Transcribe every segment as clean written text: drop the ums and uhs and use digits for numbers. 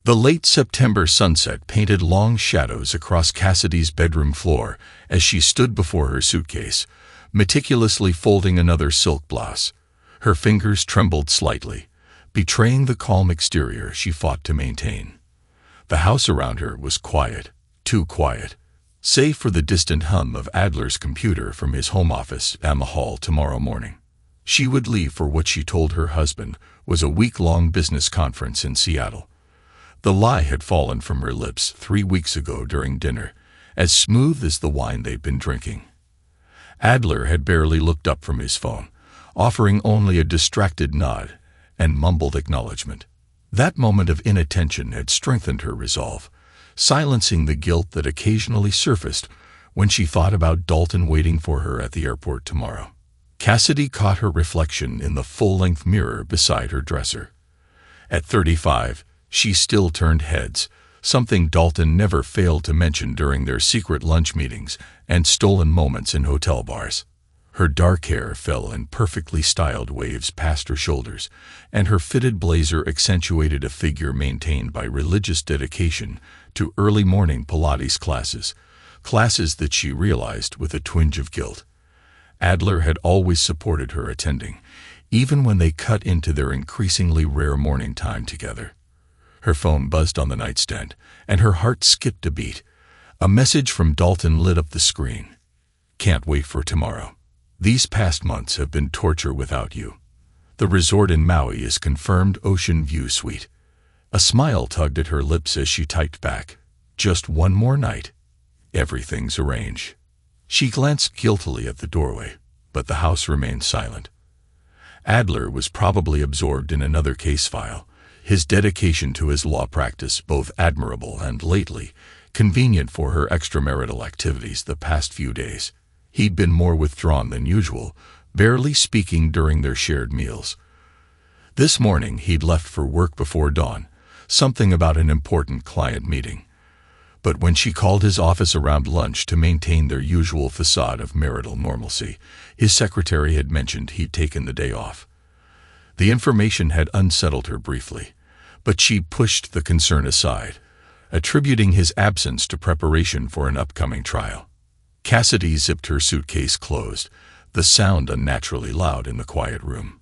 The late September sunset painted long shadows across Cassidy's bedroom floor as she stood before her suitcase, meticulously folding another silk blouse. Her fingers trembled slightly, betraying the calm exterior she fought to maintain. The house around her was quiet, too quiet, save for the distant hum of Adler's computer from his home office down the hall tomorrow morning. She would leave for what she told her husband was a week-long business conference in Seattle. The lie had fallen from her lips 3 weeks ago during dinner, as smooth as the wine they'd been drinking. Adler had barely looked up from his phone, offering only a distracted nod and mumbled acknowledgement. That moment of inattention had strengthened her resolve, silencing the guilt that occasionally surfaced when she thought about Dalton waiting for her at the airport tomorrow. Cassidy caught her reflection in the full-length mirror beside her dresser. At 35, she still turned heads, something Dalton never failed to mention during their secret lunch meetings and stolen moments in hotel bars. Her dark hair fell in perfectly styled waves past her shoulders, and her fitted blazer accentuated a figure maintained by religious dedication to early morning Pilates classes that she realized with a twinge of guilt. Adler had always supported her attending, even when they cut into their increasingly rare morning time together. Her phone buzzed on the nightstand, and her heart skipped a beat. A message from Dalton lit up the screen. "Can't wait for tomorrow. These past months have been torture without you. The resort in Maui is confirmed ocean view suite." A smile tugged at her lips as she typed back, "Just one more night. Everything's arranged." She glanced guiltily at the doorway, but the house remained silent. Adler was probably absorbed in another case file, his dedication to his law practice both admirable and, lately, convenient for her extramarital activities the past few days. He'd been more withdrawn than usual, barely speaking during their shared meals. This morning he'd left for work before dawn, something about an important client meeting. But when she called his office around lunch to maintain their usual facade of marital normalcy, his secretary had mentioned he'd taken the day off. The information had unsettled her briefly, but she pushed the concern aside, attributing his absence to preparation for an upcoming trial. Cassidy zipped her suitcase closed, the sound unnaturally loud in the quiet room.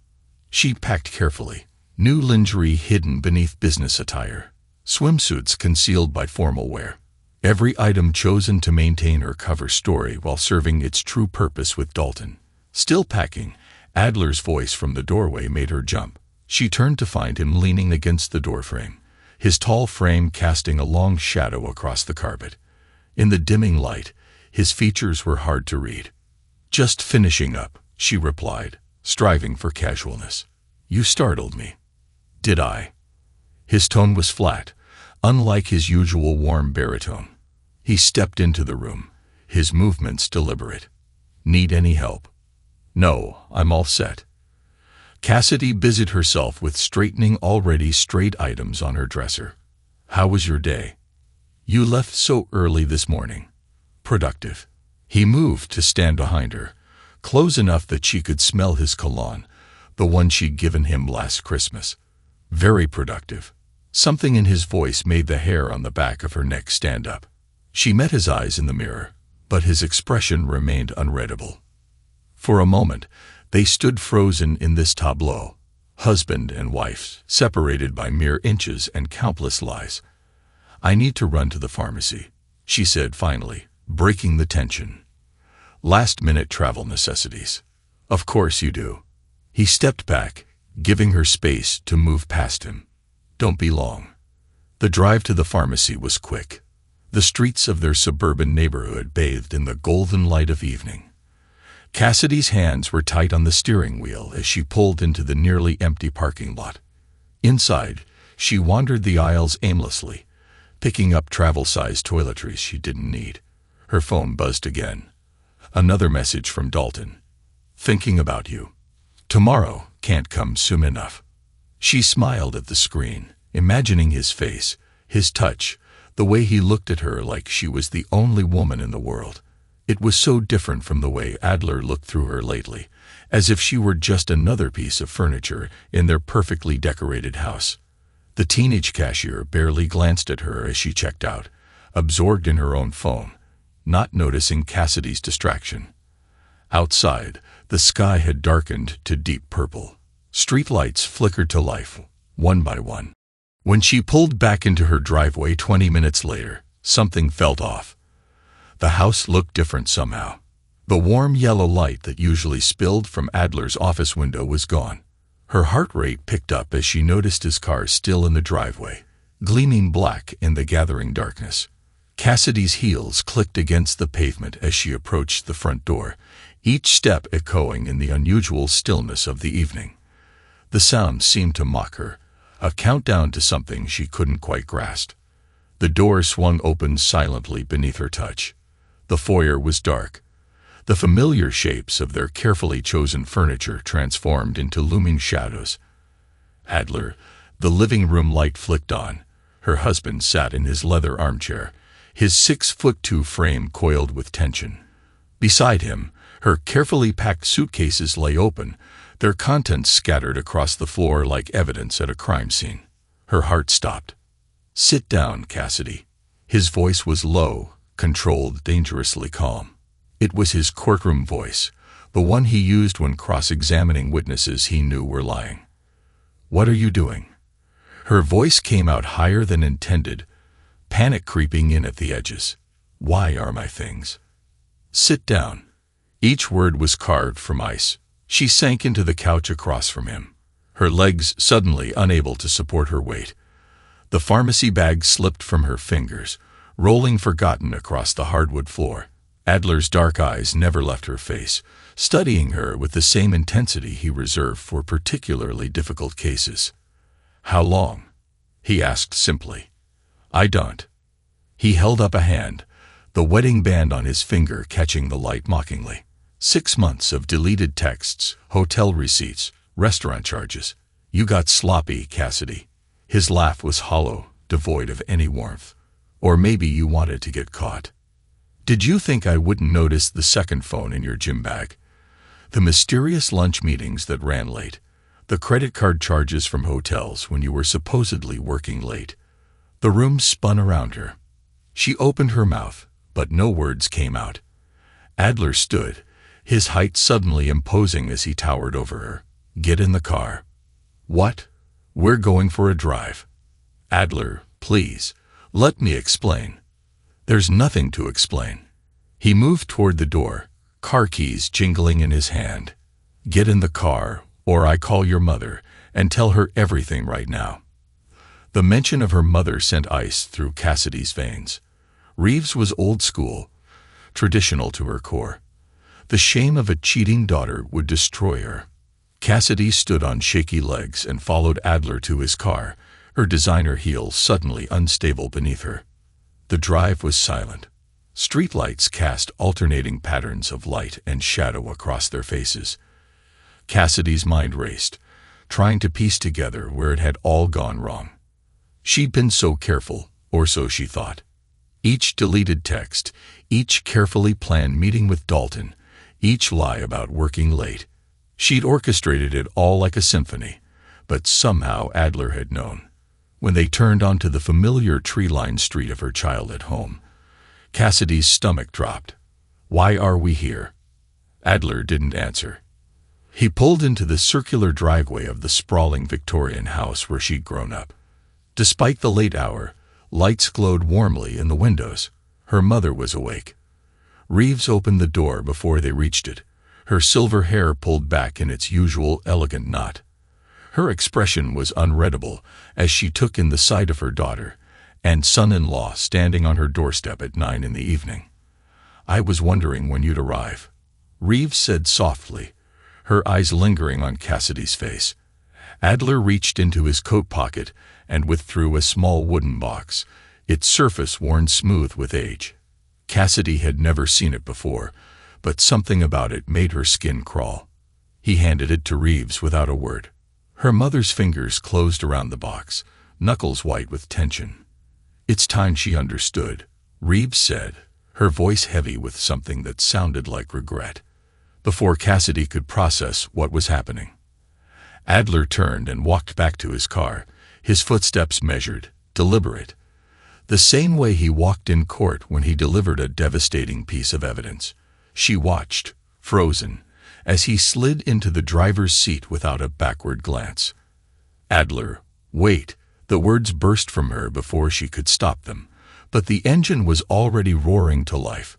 She packed carefully, new lingerie hidden beneath business attire, swimsuits concealed by formal wear. Every item chosen to maintain her cover story while serving its true purpose with Dalton. Still packing, Adler's voice from the doorway made her jump. She turned to find him leaning against the doorframe, his tall frame casting a long shadow across the carpet. In the dimming light, his features were hard to read. "Just finishing up," she replied, striving for casualness. "You startled me." "Did I?" His tone was flat, unlike his usual warm baritone. He stepped into the room, his movements deliberate. "Need any help?" "No, I'm all set." Cassidy busied herself with straightening already straight items on her dresser. "How was your day?" "You left so early this morning." "Productive." He moved to stand behind her, close enough that she could smell his cologne, the one she'd given him last Christmas. "Very productive." Something in his voice made the hair on the back of her neck stand up. She met his eyes in the mirror, but his expression remained unreadable. For a moment, they stood frozen in this tableau, husband and wife, separated by mere inches and countless lies. "I need to run to the pharmacy," she said finally, breaking the tension. "Last-minute travel necessities." "Of course you do." He stepped back, giving her space to move past him. "Don't be long." The drive to the pharmacy was quick. The streets of their suburban neighborhood bathed in the golden light of evening. Cassidy's hands were tight on the steering wheel as she pulled into the nearly empty parking lot. Inside, she wandered the aisles aimlessly, picking up travel-sized toiletries she didn't need. Her phone buzzed again. Another message from Dalton. "Thinking about you. Tomorrow can't come soon enough." She smiled at the screen, imagining his face, his touch, the way he looked at her like she was the only woman in the world. It was so different from the way Adler looked through her lately, as if she were just another piece of furniture in their perfectly decorated house. The teenage cashier barely glanced at her as she checked out, absorbed in her own phone, not noticing Cassidy's distraction. Outside, the sky had darkened to deep purple. Streetlights flickered to life, one by one. When she pulled back into her driveway 20 minutes later, something felt off. The house looked different somehow. The warm yellow light that usually spilled from Adler's office window was gone. Her heart rate picked up as she noticed his car still in the driveway, gleaming black in the gathering darkness. Cassidy's heels clicked against the pavement as she approached the front door, each step echoing in the unusual stillness of the evening. The sound seemed to mock her, a countdown to something she couldn't quite grasp. The door swung open silently beneath her touch. The foyer was dark. The familiar shapes of their carefully chosen furniture transformed into looming shadows. Adler, the living room light flicked on. Her husband sat in his leather armchair, his 6'2" frame coiled with tension. Beside him, her carefully packed suitcases lay open, their contents scattered across the floor like evidence at a crime scene. Her heart stopped. "Sit down, Cassidy." His voice was low, controlled, dangerously calm. It was his courtroom voice, the one he used when cross-examining witnesses he knew were lying. "What are you doing?" Her voice came out higher than intended, panic creeping in at the edges. "Why are my things?" "Sit down." Each word was carved from ice. She sank into the couch across from him, her legs suddenly unable to support her weight. The pharmacy bag slipped from her fingers, rolling forgotten across the hardwood floor. Adler's dark eyes never left her face, studying her with the same intensity he reserved for particularly difficult cases. "How long?" he asked simply. "I don't." He held up a hand, the wedding band on his finger catching the light mockingly. 6 months of deleted texts, hotel receipts, restaurant charges. "You got sloppy, Cassidy." His laugh was hollow, devoid of any warmth. "Or maybe you wanted to get caught. Did you think I wouldn't notice the second phone in your gym bag? The mysterious lunch meetings that ran late, the credit card charges from hotels when you were supposedly working late." The room spun around her. She opened her mouth, but no words came out. Adler stood, his height suddenly imposing as he towered over her. "Get in the car." "What?" "We're going for a drive." "Adler, please, let me explain." "There's nothing to explain." He moved toward the door, car keys jingling in his hand. "Get in the car, or I call your mother, and tell her everything right now." The mention of her mother sent ice through Cassidy's veins. Reeves was old school, traditional to her core. The shame of a cheating daughter would destroy her. Cassidy stood on shaky legs and followed Adler to his car, her designer heels suddenly unstable beneath her. The drive was silent. Streetlights cast alternating patterns of light and shadow across their faces. Cassidy's mind raced, trying to piece together where it had all gone wrong. She'd been so careful, or so she thought. Each deleted text, each carefully planned meeting with Dalton, each lie about working late. She'd orchestrated it all like a symphony, but somehow Adler had known. When they turned onto the familiar tree-lined street of her childhood home, Cassidy's stomach dropped. "Why are we here?" Adler didn't answer. He pulled into the circular driveway of the sprawling Victorian house where she'd grown up. Despite the late hour, lights glowed warmly in the windows. Her mother was awake. Reeves opened the door before they reached it, her silver hair pulled back in its usual elegant knot. Her expression was unreadable as she took in the sight of her daughter and son-in-law standing on her doorstep at 9 in the evening. "I was wondering when you'd arrive," Reeves said softly, her eyes lingering on Cassidy's face. Adler reached into his coat pocket and withdrew a small wooden box, its surface worn smooth with age. Cassidy had never seen it before, but something about it made her skin crawl. He handed it to Reeves without a word. Her mother's fingers closed around the box, knuckles white with tension. "It's time she understood," Reeves said, her voice heavy with something that sounded like regret. Before Cassidy could process what was happening, Adler turned and walked back to his car, his footsteps measured, deliberate, the same way he walked in court when he delivered a devastating piece of evidence. She watched, frozen, as he slid into the driver's seat without a backward glance. "Adler, wait," the words burst from her before she could stop them, but the engine was already roaring to life.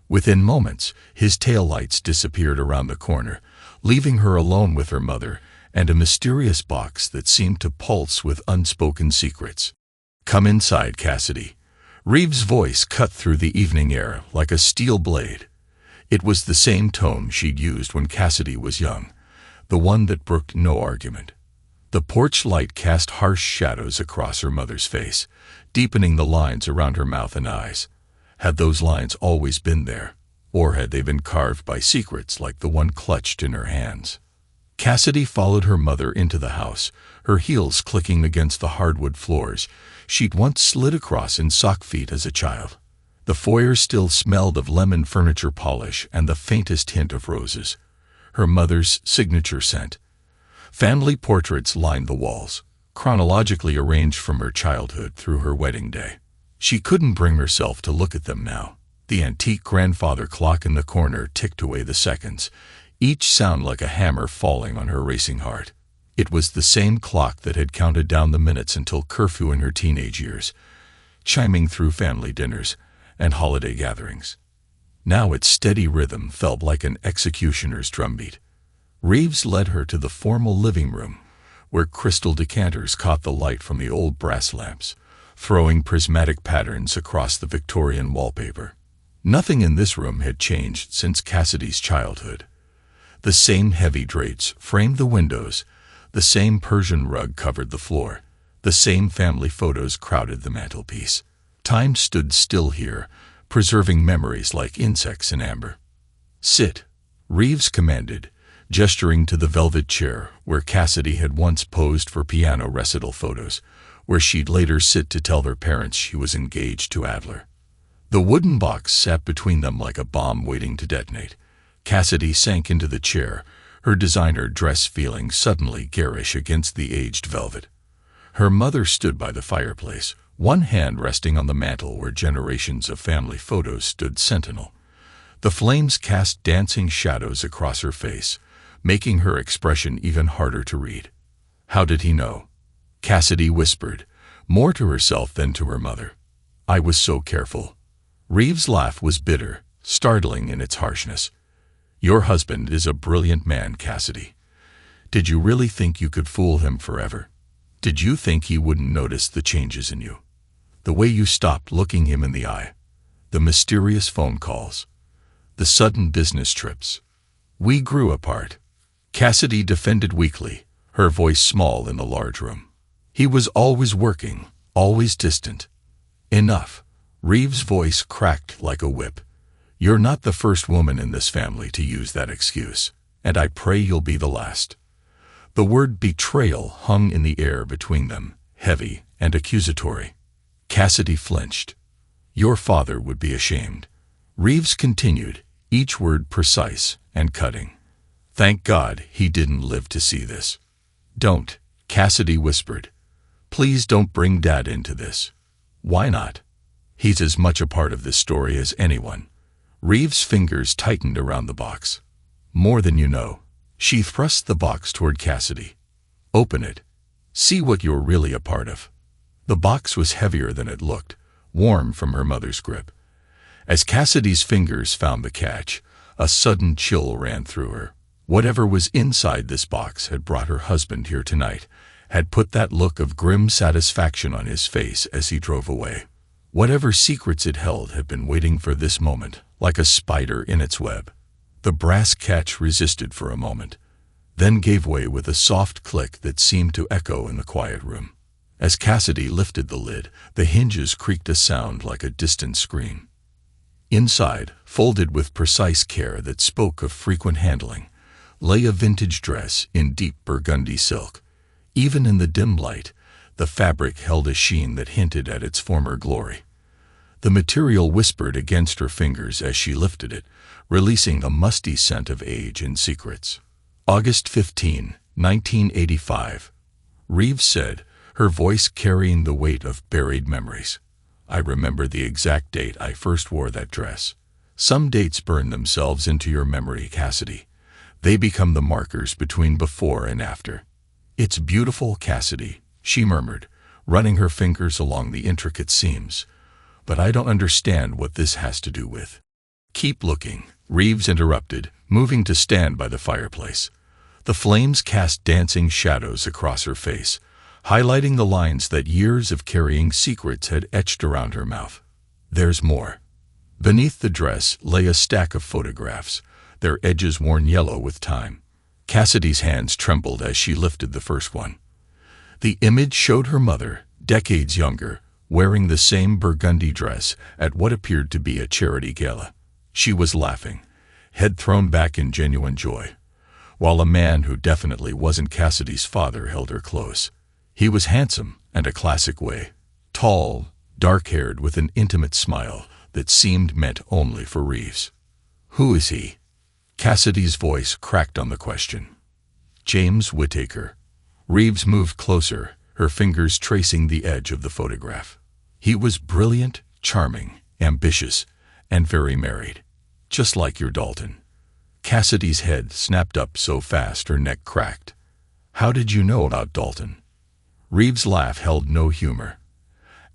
Within moments, his taillights disappeared around the corner, leaving her alone with her mother and a mysterious box that seemed to pulse with unspoken secrets. "Come inside, Cassidy." Reeves' voice cut through the evening air like a steel blade. It was the same tone she'd used when Cassidy was young, the one that brooked no argument. The porch light cast harsh shadows across her mother's face, deepening the lines around her mouth and eyes. Had those lines always been there, or had they been carved by secrets like the one clutched in her hands? Cassidy followed her mother into the house, her heels clicking against the hardwood floors she'd once slid across in sock feet as a child. The foyer still smelled of lemon furniture polish and the faintest hint of roses, her mother's signature scent. Family portraits lined the walls, chronologically arranged from her childhood through her wedding day. She couldn't bring herself to look at them now. The antique grandfather clock in the corner ticked away the seconds, each sound like a hammer falling on her racing heart. It was the same clock that had counted down the minutes until curfew in her teenage years, chiming through family dinners and holiday gatherings. Now its steady rhythm felt like an executioner's drumbeat. Reeves led her to the formal living room, where crystal decanters caught the light from the old brass lamps, throwing prismatic patterns across the Victorian wallpaper. Nothing in this room had changed since Cassidy's childhood. The same heavy drapes framed the windows, the same Persian rug covered the floor, the same family photos crowded the mantelpiece. Time stood still here, preserving memories like insects in amber. "Sit," Reeves commanded, gesturing to the velvet chair where Cassidy had once posed for piano recital photos, where she'd later sit to tell their parents she was engaged to Adler. The wooden box sat between them like a bomb waiting to detonate. Cassidy sank into the chair, her designer dress feeling suddenly garish against the aged velvet. Her mother stood by the fireplace, one hand resting on the mantel where generations of family photos stood sentinel. The flames cast dancing shadows across her face, making her expression even harder to read. "How did he know?" Cassidy whispered, more to herself than to her mother. "I was so careful." Reeves' laugh was bitter, startling in its harshness. "Your husband is a brilliant man, Cassidy. Did you really think you could fool him forever? Did you think he wouldn't notice the changes in you? The way you stopped looking him in the eye, the mysterious phone calls, the sudden business trips. We grew apart." Cassidy defended weakly, her voice small in the large room. "He was always working, always distant." "Enough." Reeves' voice cracked like a whip. "You're not the first woman in this family to use that excuse, and I pray you'll be the last." The word betrayal hung in the air between them, heavy and accusatory. Cassidy flinched. "Your father would be ashamed." Reeves continued, each word precise and cutting. "Thank God he didn't live to see this." "Don't," Cassidy whispered. "Please don't bring Dad into this." "Why not? He's as much a part of this story as anyone." Reeves' fingers tightened around the box. "More than you know." She thrust the box toward Cassidy. "Open it. See what you're really a part of." The box was heavier than it looked, warm from her mother's grip. As Cassidy's fingers found the catch, a sudden chill ran through her. Whatever was inside this box had brought her husband here tonight, had put that look of grim satisfaction on his face as he drove away. Whatever secrets it held had been waiting for this moment, like a spider in its web. The brass catch resisted for a moment, then gave way with a soft click that seemed to echo in the quiet room. As Cassidy lifted the lid, the hinges creaked a sound like a distant scream. Inside, folded with precise care that spoke of frequent handling, lay a vintage dress in deep burgundy silk. Even in the dim light, the fabric held a sheen that hinted at its former glory. The material whispered against her fingers as she lifted it, releasing a musty scent of age and secrets. "August 15, 1985, Reeves said, her voice carrying the weight of buried memories. I remember the exact date I first wore that dress. Some dates burn themselves into your memory, Cassidy. They become the markers between before and after. It's beautiful, Cassidy, she murmured, running her fingers along the intricate seams. But I don't understand what this has to do with. Keep looking, Reeves interrupted, moving to stand by the fireplace. The flames cast dancing shadows across her face, highlighting the lines that years of carrying secrets had etched around her mouth. There's more. Beneath the dress lay a stack of photographs, their edges worn yellow with time. Cassidy's hands trembled as she lifted the first one. The image showed her mother, decades younger, wearing the same burgundy dress at what appeared to be a charity gala. She was laughing, head thrown back in genuine joy, while a man who definitely wasn't Cassidy's father held her close. He was handsome and a classic way, tall, dark-haired with an intimate smile that seemed meant only for Reeves. Who is he? Cassidy's voice cracked on the question. James Whittaker. Reeves moved closer, her fingers tracing the edge of the photograph. He was brilliant, charming, ambitious, and very married, just like your Dalton. Cassidy's head snapped up so fast her neck cracked. How did you know about Dalton? Reeves' laugh held no humor.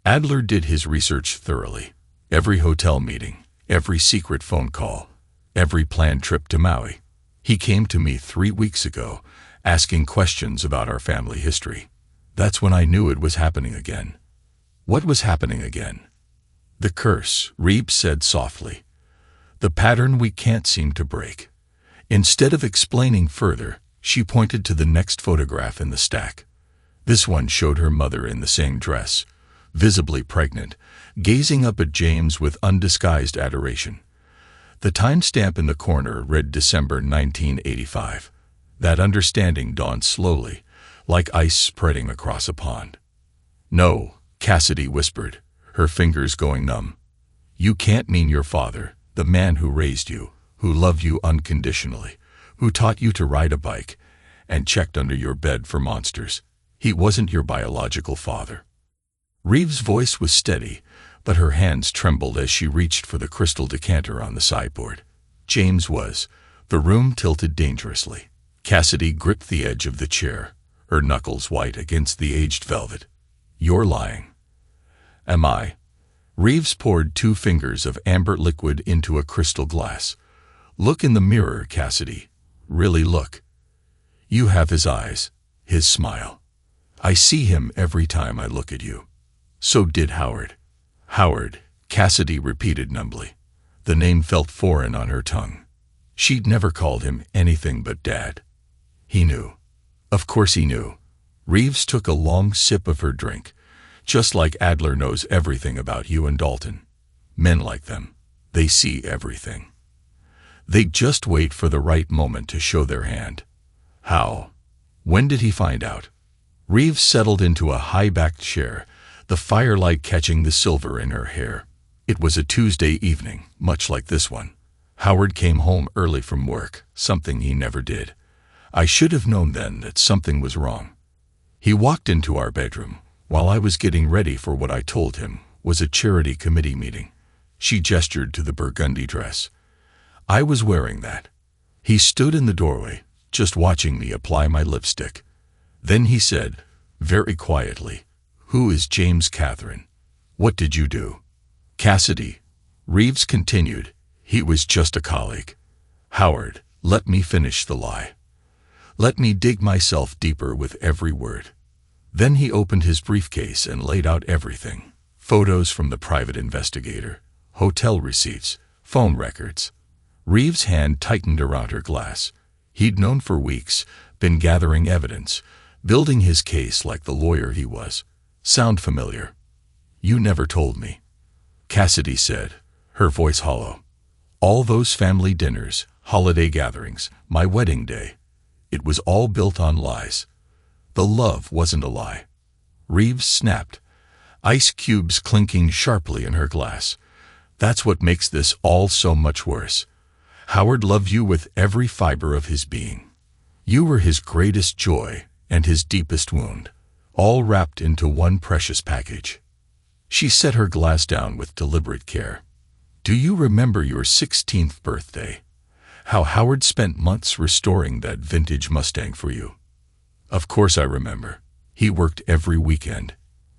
Adler did his research thoroughly. Every hotel meeting, every secret phone call, every planned trip to Maui. He came to me 3 weeks ago, asking questions about our family history. That's when I knew it was happening again. What was happening again? The curse, Reeves said softly. The pattern we can't seem to break. Instead of explaining further, she pointed to the next photograph in the stack. This one showed her mother in the same dress, visibly pregnant, gazing up at James with undisguised adoration. The timestamp in the corner read December 1985. That understanding dawned slowly, like ice spreading across a pond. No, Cassidy whispered, her fingers going numb. You can't mean your father, the man who raised you, who loved you unconditionally, who taught you to ride a bike, and checked under your bed for monsters. He wasn't your biological father. Reeves' voice was steady, but her hands trembled as she reached for the crystal decanter on the sideboard. James was. The room tilted dangerously. Cassidy gripped the edge of the chair, her knuckles white against the aged velvet. You're lying. Am I? Reeves poured 2 fingers of amber liquid into a crystal glass. Look in the mirror, Cassidy. Really look. You have his eyes, his smile. I see him every time I look at you. So did Howard. Howard, Cassidy repeated numbly. The name felt foreign on her tongue. She'd never called him anything but Dad. He knew. Of course he knew. Reeves took a long sip of her drink. Just like Adler knows everything about you and Dalton. Men like them, they see everything. They just wait for the right moment to show their hand. How? When did he find out? Reeves settled into a high-backed chair, the firelight catching the silver in her hair. It was a Tuesday evening, much like this one. Howard came home early from work, something he never did. I should have known then that something was wrong. He walked into our bedroom, while I was getting ready for what I told him was a charity committee meeting. She gestured to the burgundy dress. I was wearing that. He stood in the doorway, just watching me apply my lipstick. Then he said, very quietly, Who is James Catherine? What did you do? Cassidy. Reeves continued, He was just a colleague. Howard, let me finish the lie. Let me dig myself deeper with every word. Then he opened his briefcase and laid out everything. Photos from the private investigator, hotel receipts, phone records. Reeves' hand tightened around her glass. He'd known for weeks, been gathering evidence, building his case like the lawyer he was. Sound familiar? You never told me. Cassidy said, her voice hollow. All those family dinners, holiday gatherings, my wedding day. It was all built on lies. The love wasn't a lie. Reeves snapped, ice cubes clinking sharply in her glass. That's what makes this all so much worse. Howard loved you with every fiber of his being. You were his greatest joy and his deepest wound. all wrapped into one precious package. She set her glass down with deliberate care. Do you remember your 16th birthday? How Howard spent months restoring that vintage Mustang for you? Of course I remember. He worked every weekend.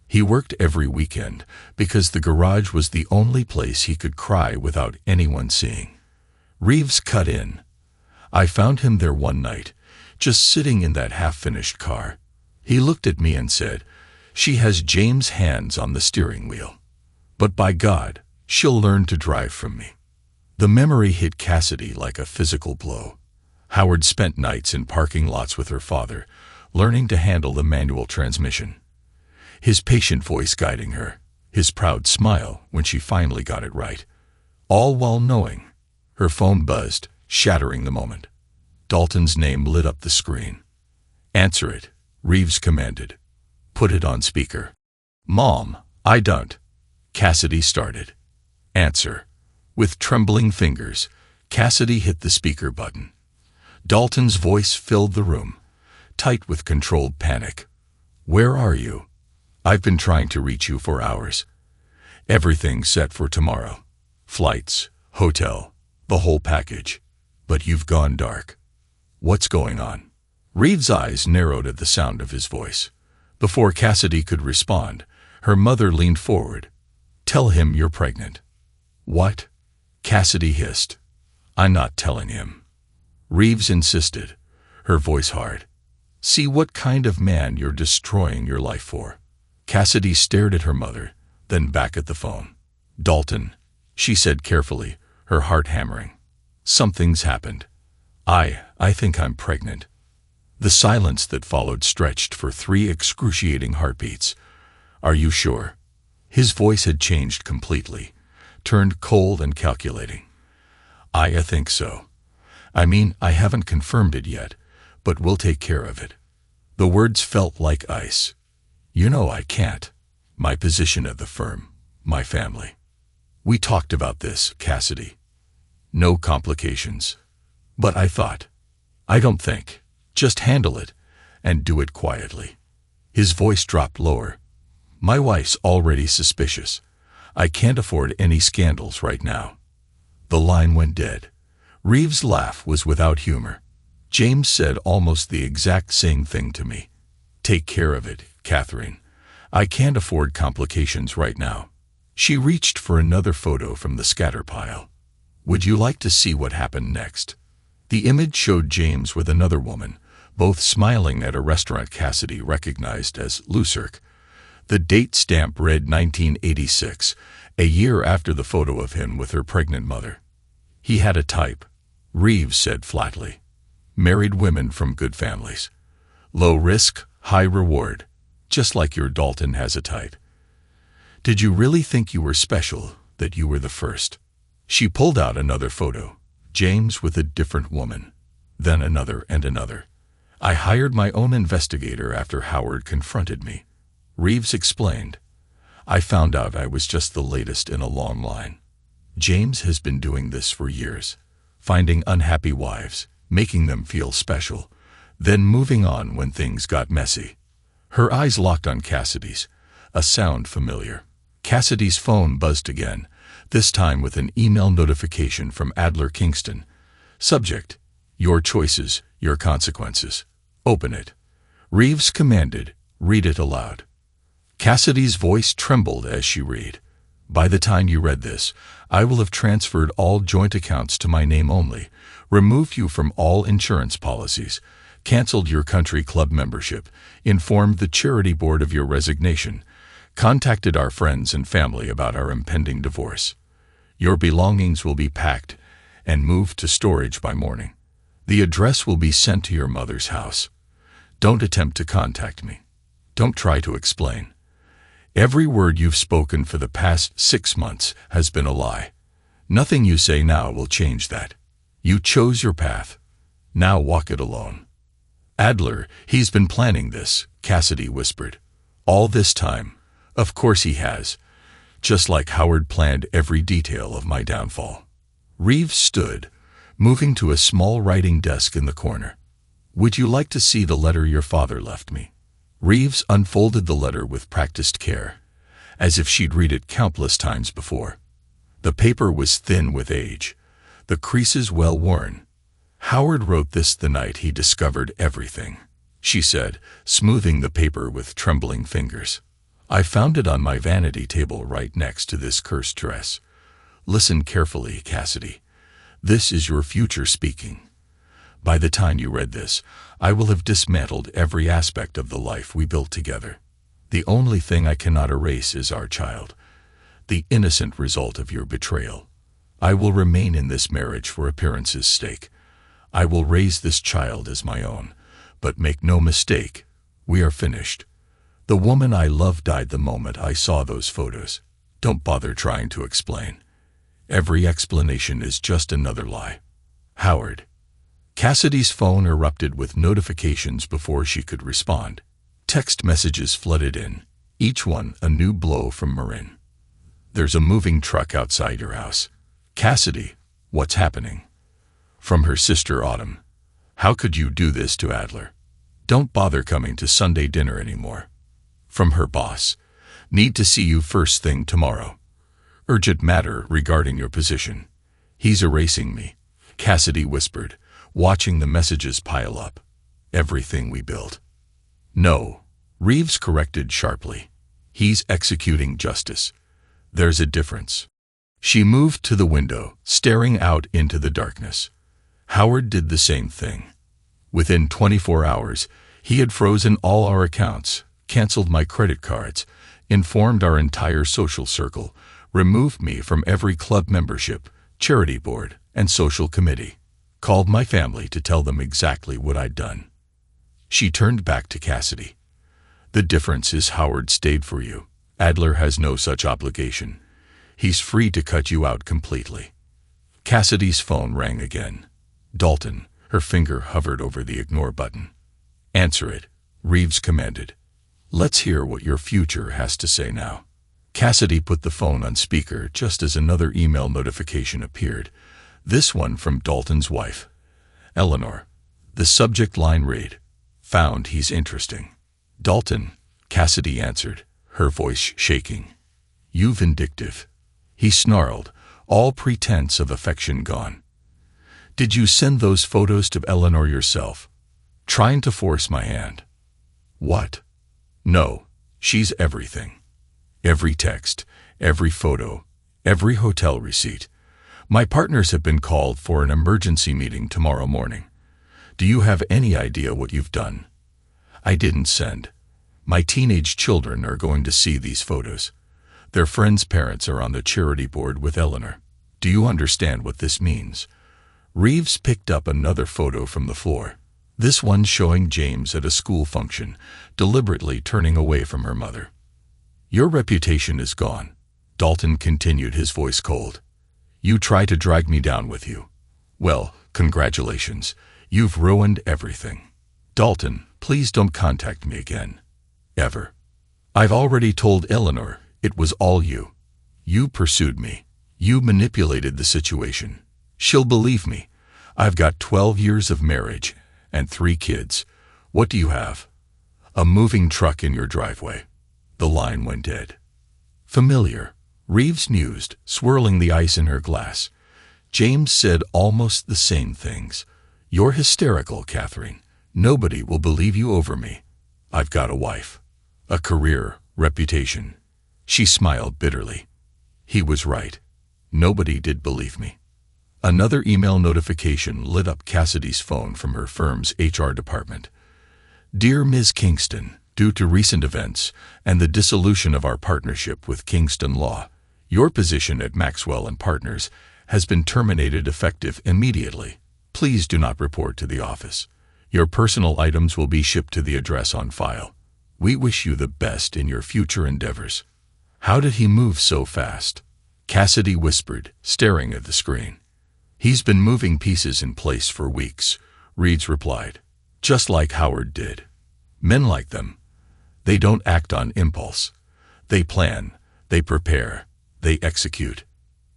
He worked every weekend because the garage was the only place he could cry without anyone seeing. Reeves cut in. I found him there one night, just sitting in that half-finished car. He looked at me and said, "She has James' hands on the steering wheel. But by God, she'll learn to drive from me." The memory hit Cassidy like a physical blow. Howard spent nights in parking lots with her father, learning to handle the manual transmission. His patient voice guiding her, his proud smile when she finally got it right. All while knowing. Her phone buzzed, shattering the moment. Dalton's name lit up the screen. "Answer it," Reeves commanded. "Put it on speaker." "Mom, I don't." Cassidy started. "Answer." With trembling fingers, Cassidy hit the speaker button. Dalton's voice filled the room, tight with controlled panic. "Where are you? I've been trying to reach you for hours. Everything's set for tomorrow. Flights, hotel, the whole package. But you've gone dark. What's going on?" Reeves' eyes narrowed at the sound of his voice. Before Cassidy could respond, her mother leaned forward. "Tell him you're pregnant." "What?" Cassidy hissed. "I'm not telling him." Reeves insisted, her voice hard. "See what kind of man you're destroying your life for." Cassidy stared at her mother, then back at the phone. "Dalton," she said carefully, her heart hammering. "Something's happened. I think I'm pregnant." The silence that followed stretched for 3 excruciating heartbeats. "Are you sure?" His voice had changed completely, turned cold and calculating. I think so. I mean, I haven't confirmed it yet, but we'll take care of it." The words felt like ice. "You know I can't. My position at the firm, my family. We talked about this, Cassidy. No complications. But I don't think. Just handle it, and do it quietly." His voice dropped lower. "My wife's already suspicious. I can't afford any scandals right now." The line went dead. Reeves' laugh was without humor. "James said almost the exact same thing to me. Take care of it, Catherine. I can't afford complications right now." She reached for another photo from the scatter pile. "Would you like to see what happened next?" The image showed James with another woman, both smiling at a restaurant Cassidy recognized as Lucirk. The date stamp read 1986, a year after the photo of him with her pregnant mother. He had a type, Reeves said flatly. Married women from good families. Low risk, high reward, just like your Dalton has a type. "Did you really think you were special, that you were the first?" She pulled out another photo, James with a different woman, then another and another. "I hired my own investigator after Howard confronted me," Reeves explained. "I found out I was just the latest in a long line. James has been doing this for years, finding unhappy wives, making them feel special, then moving on when things got messy." Her eyes locked on Cassidy's, a sound familiar. Cassidy's phone buzzed again, this time with an email notification from Adler Kingston. Subject: "Your choices, your consequences." "Open it." Reeves commanded, "Read it aloud." Cassidy's voice trembled as she read. "By the time you read this, I will have transferred all joint accounts to my name only, removed you from all insurance policies, canceled your country club membership, informed the charity board of your resignation, contacted our friends and family about our impending divorce. Your belongings will be packed and moved to storage by morning. The address will be sent to your mother's house. Don't attempt to contact me. Don't try to explain. Every word you've spoken for the past 6 months has been a lie. Nothing you say now will change that. You chose your path. Now walk it alone." "Adler, he's been planning this," Cassidy whispered. "All this time. Of course he has. Just like Howard planned every detail of my downfall." Reeves stood, moving to a small writing desk in the corner. "Would you like to see the letter your father left me?" Reeves unfolded the letter with practiced care, as if she'd read it countless times before. The paper was thin with age, the creases well worn. "Howard wrote this the night he discovered everything," she said, smoothing the paper with trembling fingers. "I found it on my vanity table right next to this cursed dress. Listen carefully, Cassidy. This is your future speaking. By the time you read this, I will have dismantled every aspect of the life we built together. The only thing I cannot erase is our child, the innocent result of your betrayal. I will remain in this marriage for appearance's sake. I will raise this child as my own, but make no mistake, we are finished. The woman I loved died the moment I saw those photos. Don't bother trying to explain. Every explanation is just another lie. Howard." Cassidy's phone erupted with notifications before she could respond. Text messages flooded in, each one a new blow from Marin. "There's a moving truck outside your house. Cassidy, what's happening?" From her sister Autumn. "How could you do this to Adler? Don't bother coming to Sunday dinner anymore." From her boss. "Need to see you first thing tomorrow. Urgent matter regarding your position." "He's erasing me," Cassidy whispered, watching the messages pile up. "Everything we built." "No," Reeves corrected sharply. "He's executing justice. There's a difference." She moved to the window, staring out into the darkness. Howard did the same thing. Within 24 hours, he had frozen all our accounts, canceled my credit cards, informed our entire social circle, removed me from every club membership, charity board, and social committee. Called my family to tell them exactly what I'd done. She turned back to Cassidy. "The difference is Howard stayed for you. Adler has no such obligation. He's free to cut you out completely." Cassidy's phone rang again. Dalton, her finger hovered over the ignore button. "Answer it," Reeves commanded. "Let's hear what your future has to say now." Cassidy put the phone on speaker just as another email notification appeared, this one from Dalton's wife, Eleanor. The subject line read, "Found he's interesting." "Dalton," Cassidy answered, her voice shaking. "You vindictive." He snarled, all pretense of affection gone. "Did you send those photos to Eleanor yourself? Trying to force my hand?" "What?" "No, she's everything. Every text, every photo, every hotel receipt. My partners have been called for an emergency meeting tomorrow morning. Do you have any idea what you've done?" "I didn't send. My teenage children are going to see these photos. Their friends' parents are on the charity board with Eleanor. Do you understand what this means?" Reeves picked up another photo from the floor, this one showing James at a school function, deliberately turning away from her mother. "Your reputation is gone," Dalton continued, his voice cold. "You try to drag me down with you. Well, congratulations. You've ruined everything. Dalton, please don't contact me again. Ever. I've already told Eleanor it was all you. You pursued me. You manipulated the situation. She'll believe me. I've got 12 years of marriage and 3 kids. What do you have? A moving truck in your driveway." The line went dead. "Familiar," Reeves mused, swirling the ice in her glass. "James said almost the same things. You're hysterical, Catherine. Nobody will believe you over me. I've got a wife, a career, reputation." She smiled bitterly. He was right. Nobody did believe me. Another email notification lit up Cassidy's phone from her firm's HR department. "Dear Ms. Kingston, due to recent events and the dissolution of our partnership with Kingston Law, your position at Maxwell and Partners has been terminated effective immediately. Please do not report to the office. Your personal items will be shipped to the address on file. We wish you the best in your future endeavors." "How did he move so fast?" Cassidy whispered, staring at the screen. "He's been moving pieces in place for weeks," Reeves replied. "Just like Howard did. Men like them. They don't act on impulse. They plan, they prepare, they execute."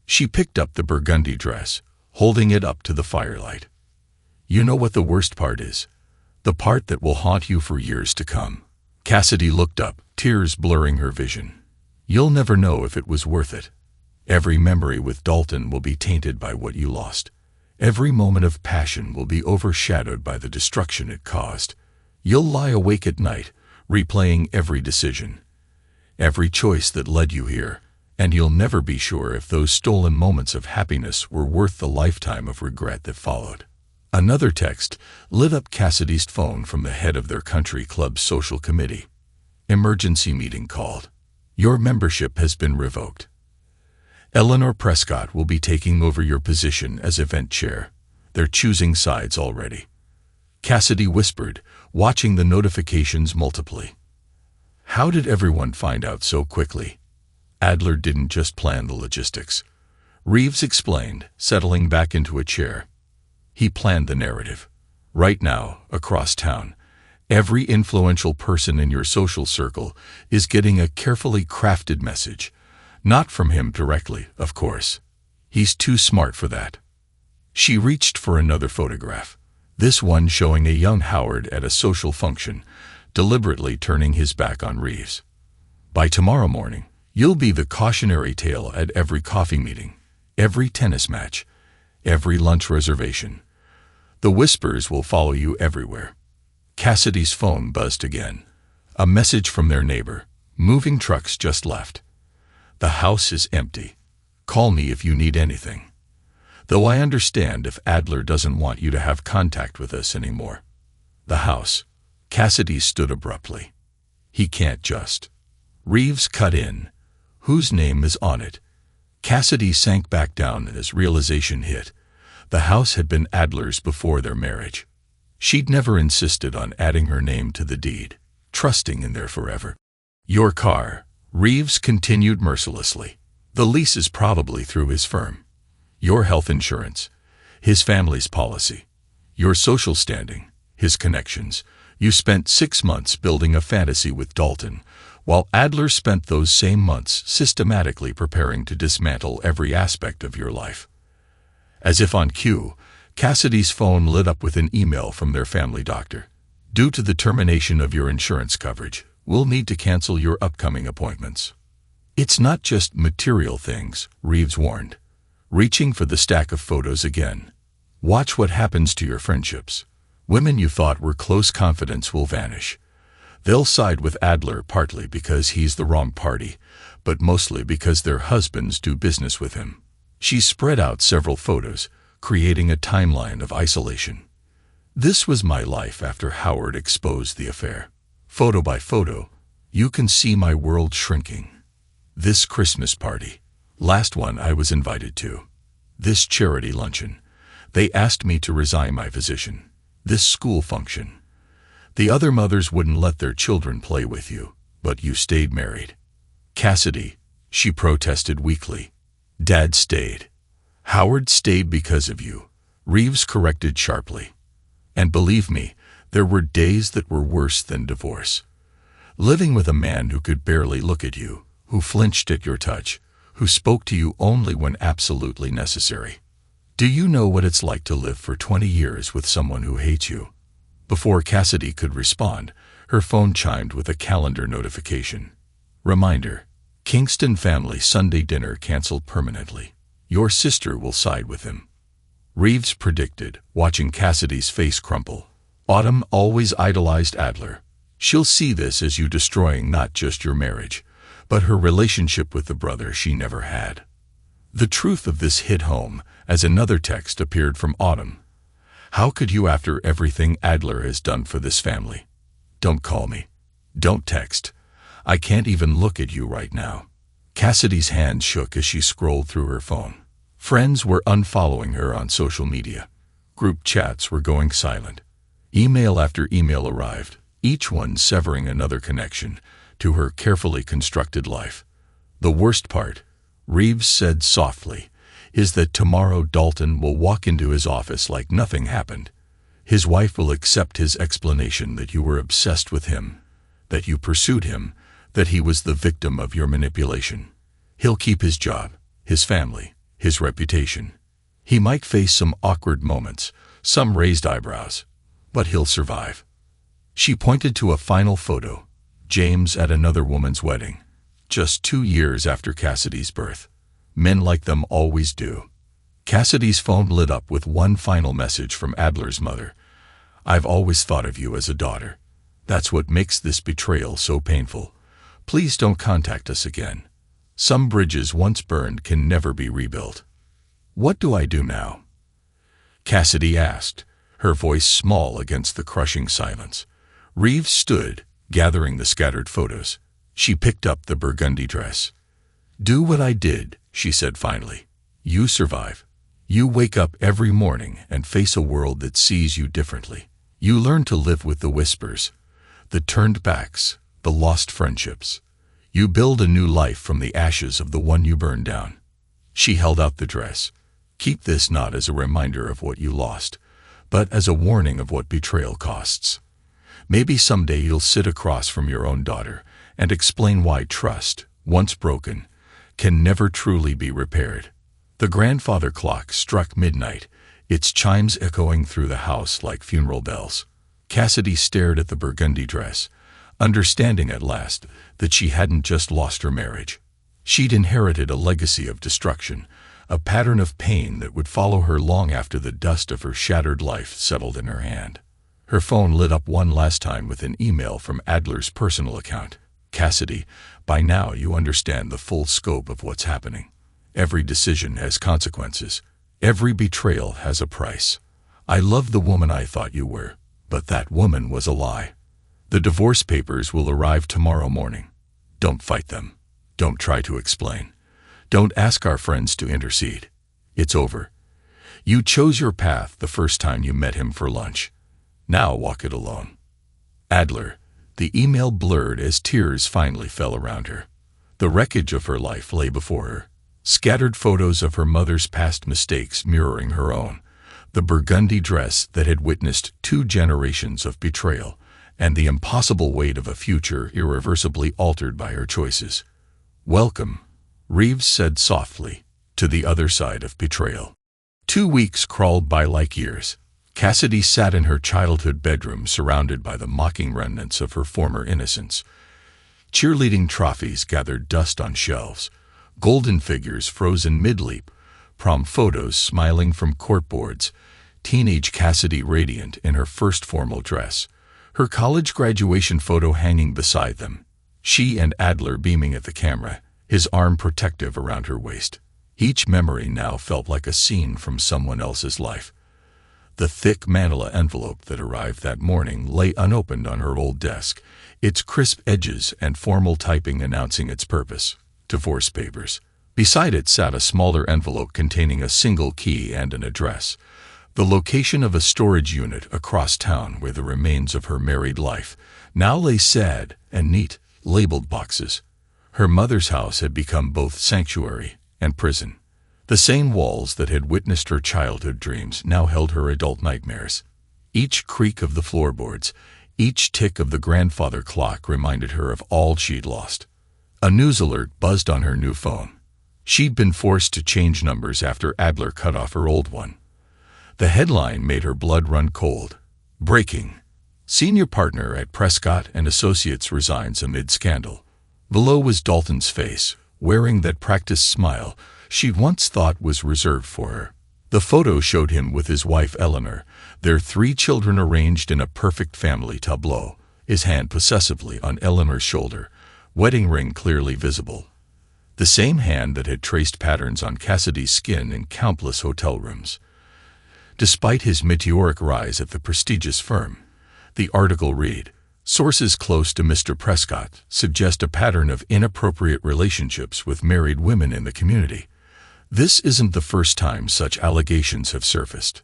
She picked up the burgundy dress, holding it up to the firelight. "You know what the worst part is? The part that will haunt you for years to come. Cassidy looked up, tears blurring her vision. You'll never know if it was worth it. Every memory with Dalton will be tainted by what you lost. Every moment of passion will be overshadowed by the destruction it caused. You'll lie awake at night, replaying every decision, every choice that led you here, and you'll never be sure if those stolen moments of happiness were worth the lifetime of regret that followed. Another text lit up Cassidy's phone from the head of their country club's social committee. Emergency meeting called. Your membership has been revoked. Eleanor Prescott will be taking over your position as event chair. They're choosing sides already. Cassidy whispered, watching the notifications multiply. How did everyone find out so quickly? Adler didn't just plan the logistics. Reeves explained, settling back into a chair. He planned the narrative. Right now, across town, every influential person in your social circle is getting a carefully crafted message. Not from him directly, of course. He's too smart for that. She reached for another photograph, this one showing a young Howard at a social function, deliberately turning his back on Reeves. By tomorrow morning, you'll be the cautionary tale at every coffee meeting, every tennis match, every lunch reservation. The whispers will follow you everywhere. Cassidy's phone buzzed again. A message from their neighbor. Moving trucks just left. The house is empty. Call me if you need anything. Though I understand if Adler doesn't want you to have contact with us anymore. The house. Cassidy stood abruptly. He can't just. Reeves cut in. Whose name is on it? Cassidy sank back down as realization hit. The house had been Adler's before their marriage. She'd never insisted on adding her name to the deed, trusting in there forever. Your car, Reeves continued mercilessly. The lease is probably through his firm. Your health insurance, his family's policy. Your social standing, his connections. You spent 6 months building a fantasy with Dalton, while Adler spent those same months systematically preparing to dismantle every aspect of your life. As if on cue, Cassidy's phone lit up with an email from their family doctor. Due to the termination of your insurance coverage, we'll need to cancel your upcoming appointments. It's not just material things, Reeves warned. Reaching for the stack of photos again. Watch what happens to your friendships. Women you thought were close confidants will vanish. They'll side with Adler partly because he's the wrong party, but mostly because their husbands do business with him. She spread out several photos, creating a timeline of isolation. This was my life after Howard exposed the affair. Photo by photo, you can see my world shrinking. This Christmas party. Last one I was invited to. This charity luncheon. They asked me to resign my position. This school function. The other mothers wouldn't let their children play with you, but you stayed married. Cassidy, she protested weakly. Dad stayed. Howard stayed because of you, Reeves corrected sharply. And believe me, there were days that were worse than divorce. Living with a man who could barely look at you, who flinched at your touch, who spoke to you only when absolutely necessary. Do you know what it's like to live for 20 years with someone who hates you? Before Cassidy could respond, her phone chimed with a calendar notification. Reminder, Kingston family Sunday dinner canceled permanently. Your sister will side with him. Reeves predicted, watching Cassidy's face crumple. Autumn always idolized Adler. She'll see this as you destroying not just your marriage, but her relationship with the brother she never had. The truth of this hit home as another text appeared from Autumn. How could you after everything Adler has done for this family? Don't call me. Don't text. I can't even look at you right now. Cassidy's hand shook as she scrolled through her phone. Friends were unfollowing her on social media. Group chats were going silent. Email after email arrived, each one severing another connection to her carefully constructed life. The worst part, Reeves said softly, is that tomorrow Dalton will walk into his office like nothing happened. His wife will accept his explanation that you were obsessed with him, that you pursued him, that he was the victim of your manipulation. He'll keep his job, his family, his reputation. He might face some awkward moments, some raised eyebrows, but he'll survive. She pointed to a final photo. James at another woman's wedding, just 2 years after Cassidy's birth. Men like them always do. Cassidy's phone lit up with one final message from Adler's mother. "I've always thought of you as a daughter. That's what makes this betrayal so painful. Please don't contact us again. Some bridges once burned can never be rebuilt." "What do I do now?" Cassidy asked, her voice small against the crushing silence. Reeves stood, gathering the scattered photos. She picked up the burgundy dress. "Do what I did," she said finally. "You survive. You wake up every morning and face a world that sees you differently. You learn to live with the whispers, the turned backs, the lost friendships. You build a new life from the ashes of the one you burned down." She held out the dress. "Keep this not as a reminder of what you lost, but as a warning of what betrayal costs. Maybe someday you'll sit across from your own daughter and explain why trust, once broken, can never truly be repaired." The grandfather clock struck midnight, its chimes echoing through the house like funeral bells. Cassidy stared at the burgundy dress, understanding at last that she hadn't just lost her marriage. She'd inherited a legacy of destruction, a pattern of pain that would follow her long after the dust of her shattered life settled in her hand. Her phone lit up one last time with an email from Adler's personal account. "Cassidy, by now you understand the full scope of what's happening. Every decision has consequences. Every betrayal has a price. I love the woman I thought you were, but that woman was a lie. The divorce papers will arrive tomorrow morning. Don't fight them. Don't try to explain. Don't ask our friends to intercede. It's over. You chose your path the first time you met him for lunch. Now walk it alone." Adler. The email blurred as tears finally fell around her. The wreckage of her life lay before her. Scattered photos of her mother's past mistakes mirroring her own, the burgundy dress that had witnessed 2 generations of betrayal, and the impossible weight of a future irreversibly altered by her choices. "Welcome," Reeves said softly, "to the other side of betrayal." 2 weeks crawled by like years. Cassidy sat in her childhood bedroom surrounded by the mocking remnants of her former innocence. Cheerleading trophies gathered dust on shelves, golden figures frozen mid-leap, prom photos smiling from corkboards, teenage Cassidy radiant in her first formal dress, her college graduation photo hanging beside them, she and Adler beaming at the camera, his arm protective around her waist. Each memory now felt like a scene from someone else's life. The thick manila envelope that arrived that morning lay unopened on her old desk, its crisp edges and formal typing announcing its purpose: divorce papers. Beside it sat a smaller envelope containing a single key and an address, the location of a storage unit across town where the remains of her married life now lay sad and neat, labeled boxes. Her mother's house had become both sanctuary and prison. The same walls that had witnessed her childhood dreams now held her adult nightmares. Each creak of the floorboards, each tick of the grandfather clock reminded her of all she'd lost. A news alert buzzed on her new phone. She'd been forced to change numbers after Adler cut off her old one. The headline made her blood run cold. "Breaking. Senior partner at Prescott and Associates resigns amid scandal." Below was Dalton's face, wearing that practiced smile she'd once thought was reserved for her. The photo showed him with his wife Eleanor, their 3 children arranged in a perfect family tableau, his hand possessively on Eleanor's shoulder, wedding ring clearly visible. The same hand that had traced patterns on Cassidy's skin in countless hotel rooms. Despite his meteoric rise at the prestigious firm, the article read, "Sources close to Mr. Prescott suggest a pattern of inappropriate relationships with married women in the community. This isn't the first time such allegations have surfaced."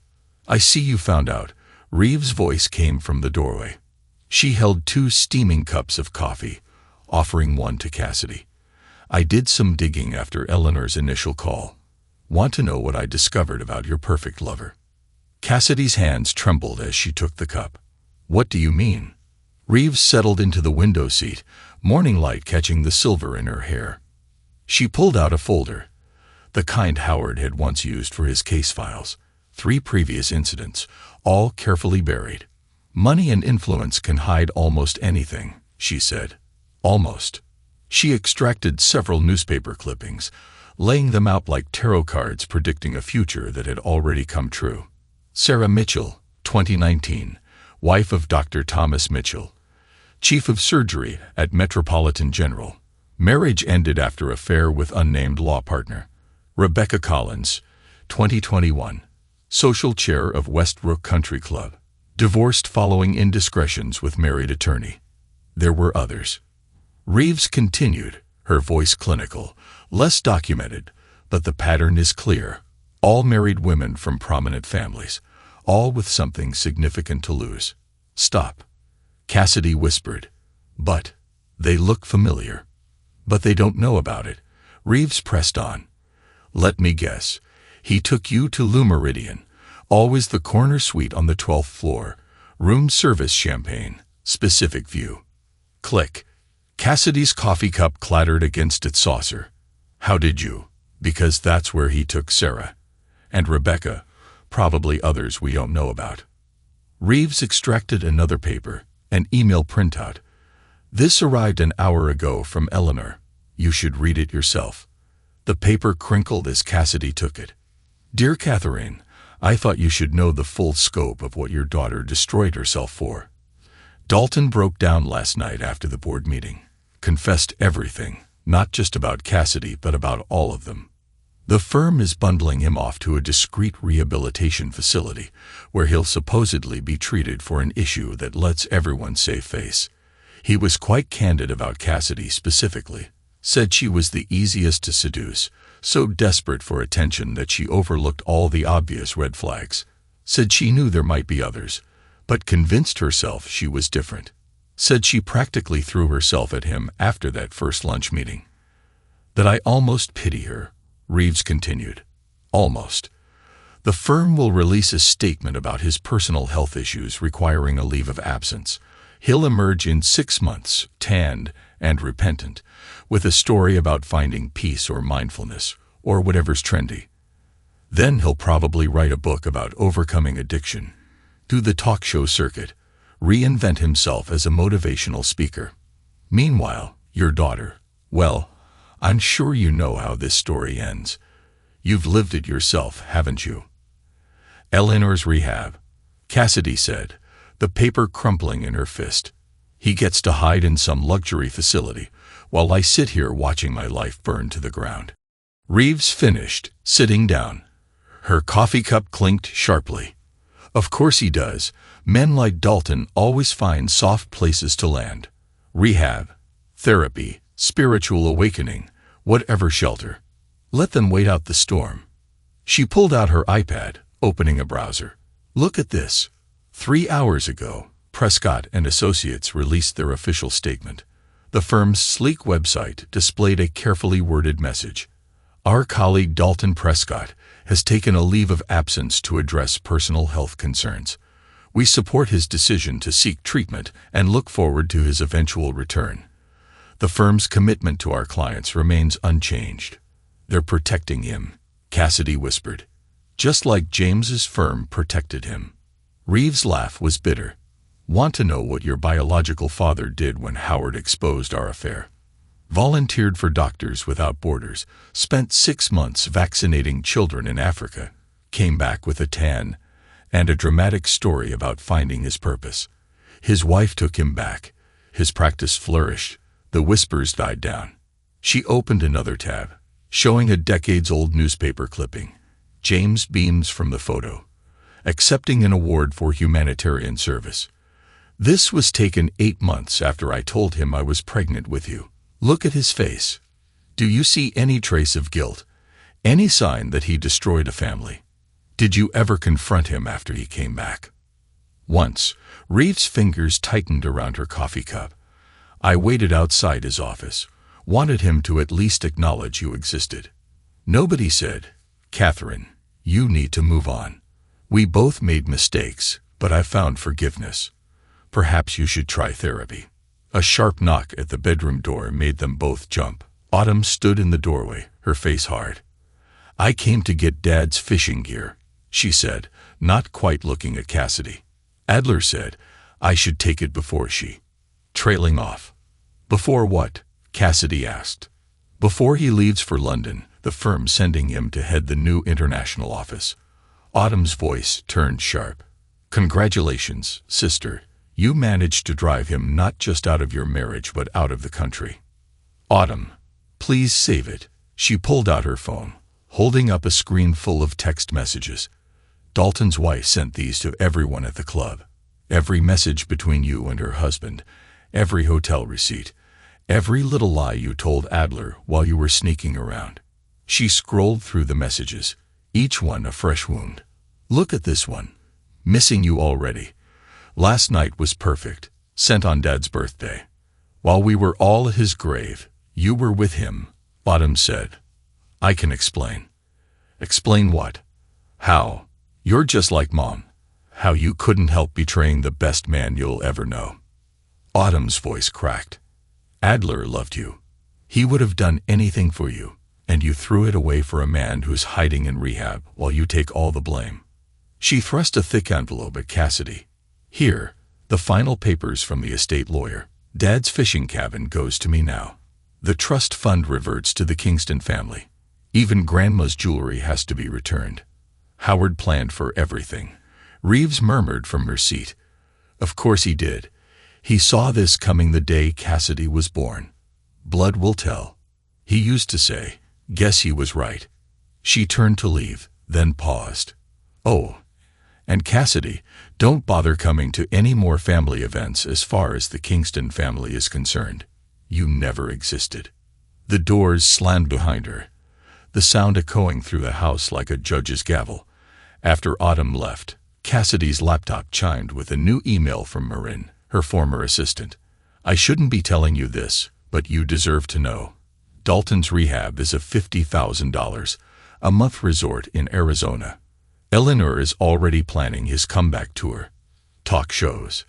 "I see you found out." Reeves' voice came from the doorway. She held 2 steaming cups of coffee, offering one to Cassidy. "I did some digging after Eleanor's initial call. Want to know what I discovered about your perfect lover?" Cassidy's hands trembled as she took the cup. "What do you mean?" Reeves settled into the window seat, morning light catching the silver in her hair. She pulled out a folder, the kind Howard had once used for his case files. 3 previous incidents, all carefully buried. "Money and influence can hide almost anything," she said. Almost. She extracted several newspaper clippings, laying them out like tarot cards predicting a future that had already come true. Sarah Mitchell, 2019, wife of Dr. Thomas Mitchell, chief of surgery at Metropolitan General. Marriage ended after affair with unnamed law partner. Rebecca Collins, 2021, social chair of Westbrook Country Club. Divorced following indiscretions with married attorney. There were others. Reeves continued, her voice clinical, less documented, but the pattern is clear. All married women from prominent families, all with something significant to lose. Stop. Cassidy whispered. But they look familiar. But they don't know about it. Reeves pressed on. Let me guess. He took you to Le Méridien, always the corner suite on the 12th floor, room service champagne, specific view. Click. Cassidy's coffee cup clattered against its saucer. How did you? Because that's where he took Sarah. And Rebecca, probably others we don't know about. Reeves extracted another paper, an email printout. This arrived an hour ago from Eleanor. You should read it yourself. The paper crinkled as Cassidy took it. Dear Catherine, I thought you should know the full scope of what your daughter destroyed herself for. Dalton broke down last night after the board meeting. Confessed everything, not just about Cassidy, but about all of them. The firm is bundling him off to a discreet rehabilitation facility where he'll supposedly be treated for an issue that lets everyone save face. He was quite candid about Cassidy specifically. Said she was the easiest to seduce, so desperate for attention that she overlooked all the obvious red flags. Said she knew there might be others, but convinced herself she was different. Said she practically threw herself at him after that first lunch meeting. That I almost pity her, Reeves continued. Almost. The firm will release a statement about his personal health issues requiring a leave of absence. He'll emerge in 6 months, tanned and repentant, with a story about finding peace or mindfulness, or whatever's trendy. Then he'll probably write a book about overcoming addiction, do the talk show circuit, reinvent himself as a motivational speaker. Meanwhile, your daughter, well, I'm sure you know how this story ends. You've lived it yourself, haven't you? Eleanor's rehab, Cassidy said, the paper crumpling in her fist. He gets to hide in some luxury facility, while I sit here watching my life burn to the ground. Reeves finished, sitting down. Her coffee cup clinked sharply. Of course he does. Men like Dalton always find soft places to land. Rehab, therapy, spiritual awakening, whatever shelter. Let them wait out the storm. She pulled out her iPad, opening a browser. Look at this. 3 hours ago, Prescott and Associates released their official statement. The firm's sleek website displayed a carefully worded message. Our colleague Dalton Prescott has taken a leave of absence to address personal health concerns. We support his decision to seek treatment and look forward to his eventual return. The firm's commitment to our clients remains unchanged. They're protecting him, Cassidy whispered. Just like James's firm protected him. Reeves' laugh was bitter. Want to know what your biological father did when Howard exposed our affair? Volunteered for Doctors Without Borders, spent 6 months vaccinating children in Africa, came back with a tan, and a dramatic story about finding his purpose. His wife took him back. His practice flourished. The whispers died down. She opened another tab, showing a decades-old newspaper clipping. James beams from the photo, accepting an award for humanitarian service. This was taken 8 months after I told him I was pregnant with you. Look at his face. Do you see any trace of guilt? Any sign that he destroyed a family? Did you ever confront him after he came back? Once, Reeves' fingers tightened around her coffee cup. I waited outside his office, wanted him to at least acknowledge you existed. Nobody said, Catherine, you need to move on. We both made mistakes, but I found forgiveness. Perhaps you should try therapy. A sharp knock at the bedroom door made them both jump. Autumn stood in the doorway, her face hard. I came to get Dad's fishing gear, she said, not quite looking at Cassidy. Adler said, I should take it before she. Trailing off. Before what? Cassidy asked. Before he leaves for London, the firm sending him to head the new international office. Autumn's voice turned sharp. Congratulations, sister. You managed to drive him not just out of your marriage but out of the country. Autumn, please save it. She pulled out her phone, holding up a screen full of text messages. Dalton's wife sent these to everyone at the club. Every message between you and her husband, every hotel receipt, every little lie you told Adler while you were sneaking around. She scrolled through the messages, each one a fresh wound. Look at this one. Missing you already. Last night was perfect. Sent on Dad's birthday. While we were all at his grave, you were with him, Autumn said. I can explain. Explain what? How? You're just like Mom. How you couldn't help betraying the best man you'll ever know. Autumn's voice cracked. Adler loved you. He would have done anything for you, and you threw it away for a man who's hiding in rehab while you take all the blame. She thrust a thick envelope at Cassidy. Here, the final papers from the estate lawyer. Dad's fishing cabin goes to me now. The trust fund reverts to the Kingston family. Even Grandma's jewelry has to be returned. Howard planned for everything. Reeves murmured from her seat. Of course he did. He saw this coming the day Cassidy was born. Blood will tell. He used to say, guess he was right. She turned to leave, then paused. Oh, and Cassidy, don't bother coming to any more family events as far as the Kingston family is concerned. You never existed. The doors slammed behind her, the sound echoing through the house like a judge's gavel. After Autumn left, Cassidy's laptop chimed with a new email from Marin, her former assistant. I shouldn't be telling you this, but you deserve to know. Dalton's rehab is a $50,000 a month resort in Arizona. Eleanor is already planning his comeback tour. Talk shows,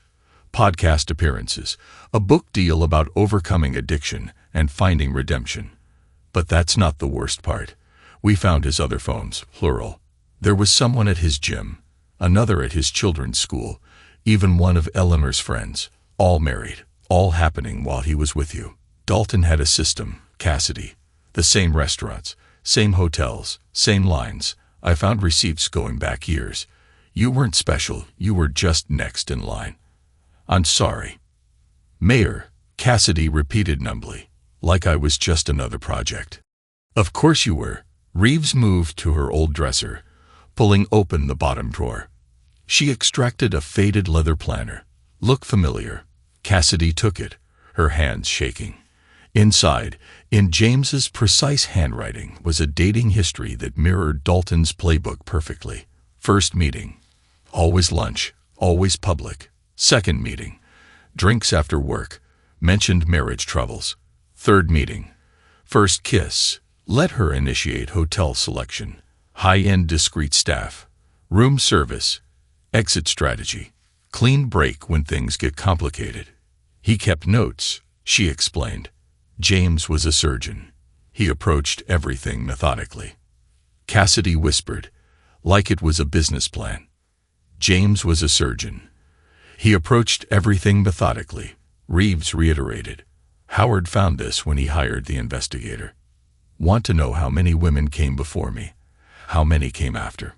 podcast appearances, a book deal about overcoming addiction and finding redemption. But that's not the worst part. We found his other phones, plural. There was someone at his gym, another at his children's school, even one of Eleanor's friends, all married, all happening while he was with you. Dalton had a system, Cassidy. The same restaurants, same hotels, same lines. I found receipts going back years. You weren't special, you were just next in line. I'm sorry. Mayor, Cassidy repeated numbly, like I was just another project. Of course you were. Reeves moved to her old dresser, pulling open the bottom drawer. She extracted a faded leather planner. Look familiar. Cassidy took it, her hands shaking. Inside, in James's precise handwriting, was a dating history that mirrored Dalton's playbook perfectly. First meeting. Always lunch, always public. Second meeting. Drinks after work. Mentioned marriage troubles. Third meeting. First kiss. Let her initiate hotel selection. High-end discreet staff. Room service. Exit strategy. Clean break when things get complicated. He kept notes, she explained. James was a surgeon. He approached everything methodically. Cassidy whispered, like it was a business plan. James was a surgeon. He approached everything methodically, Reeves reiterated. Howard found this when he hired the investigator. Want to know how many women came before me? How many came after?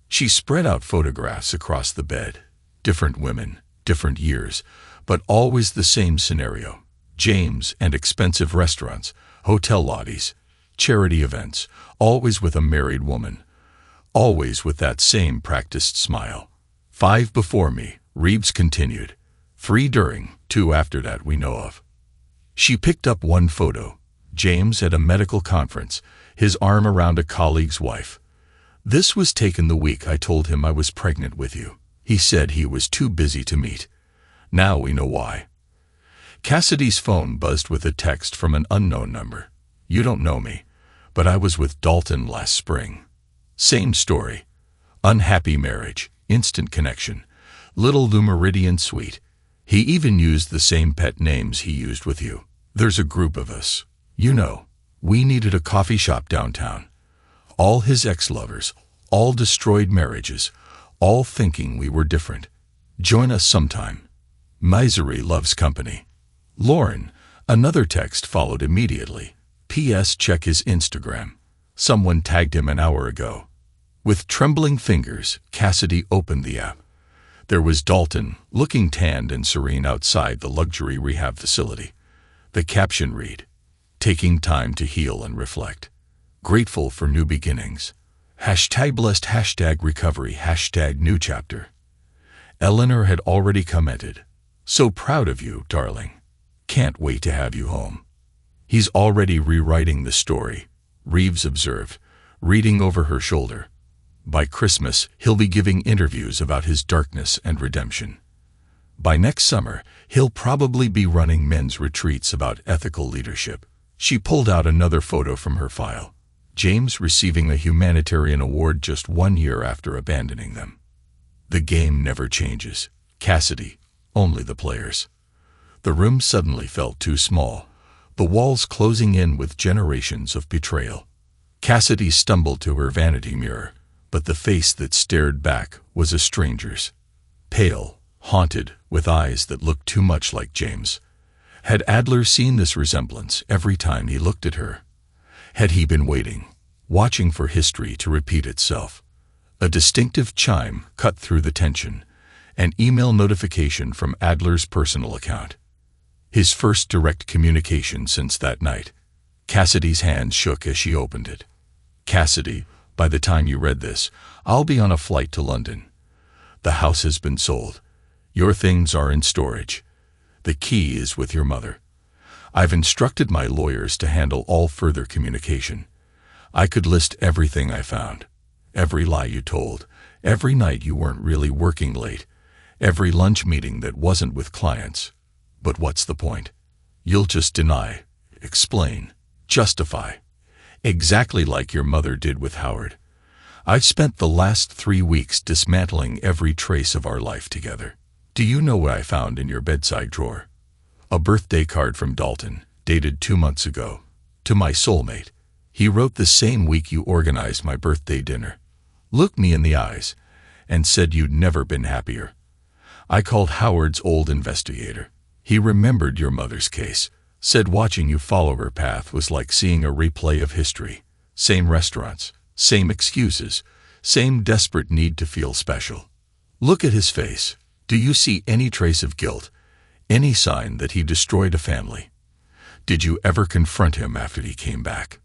She spread out photographs across the bed. Different women, different years, but always the same scenario. James and expensive restaurants, hotel lobbies, charity events, always with a married woman. Always with that same practiced smile. 5 before me, Reeves continued. 3 during, 2 after that we know of. She picked up one photo. James at a medical conference, his arm around a colleague's wife. This was taken the week I told him I was pregnant with you. He said he was too busy to meet. Now we know why. Cassidy's phone buzzed with a text from an unknown number. You don't know me, but I was with Dalton last spring. Same story. Unhappy marriage, instant connection, little Lumeridian sweet. He even used the same pet names he used with you. There's a group of us. You know, we needed a coffee shop downtown. All his ex-lovers, all destroyed marriages, all thinking we were different. Join us sometime. Misery loves company. Lauren, Another text followed immediately. P.S. Check his Instagram. Someone tagged him an hour ago. With trembling fingers, Cassidy opened the app. There was Dalton, looking tanned and serene outside the luxury rehab facility. The caption read, "Taking time to heal and reflect. Grateful for new beginnings. #blessed, #recovery, #new chapter." Eleanor had already commented, "So proud of you, darling. Can't wait to have you home." "He's already rewriting the story," Reeves observed, reading over her shoulder. "By Christmas, he'll be giving interviews about his darkness and redemption. By next summer, he'll probably be running men's retreats about ethical leadership." She pulled out another photo from her file. James receiving a humanitarian award just 1 year after abandoning them. The game never changes. Cassidy, only the players. The room suddenly felt too small, the walls closing in with generations of betrayal. Cassidy stumbled to her vanity mirror, but the face that stared back was a stranger's. Pale, haunted, with eyes that looked too much like James. Had Adler seen this resemblance every time he looked at her? Had he been waiting, watching for history to repeat itself? A distinctive chime cut through the tension, an email notification from Adler's personal account. His first direct communication since that night. Cassidy's hands shook as she opened it. "Cassidy, by the time you read this, I'll be on a flight to London. The house has been sold. Your things are in storage. The key is with your mother. I've instructed my lawyers to handle all further communication. I could list everything I found. Every lie you told, every night you weren't really working late, every lunch meeting that wasn't with clients. But what's the point? You'll just deny, explain, justify. Exactly like your mother did with Howard. I've spent the last 3 weeks dismantling every trace of our life together. Do you know what I found in your bedside drawer? A birthday card from Dalton, dated 2 months ago. To my soulmate. He wrote the same week you organized my birthday dinner. Looked me in the eyes and said you'd never been happier. I called Howard's old investigator. He remembered your mother's case, said watching you follow her path was like seeing a replay of history. Same restaurants, same excuses, same desperate need to feel special. Look at his face. Do you see any trace of guilt? Any sign that he destroyed a family? Did you ever confront him after he came back?"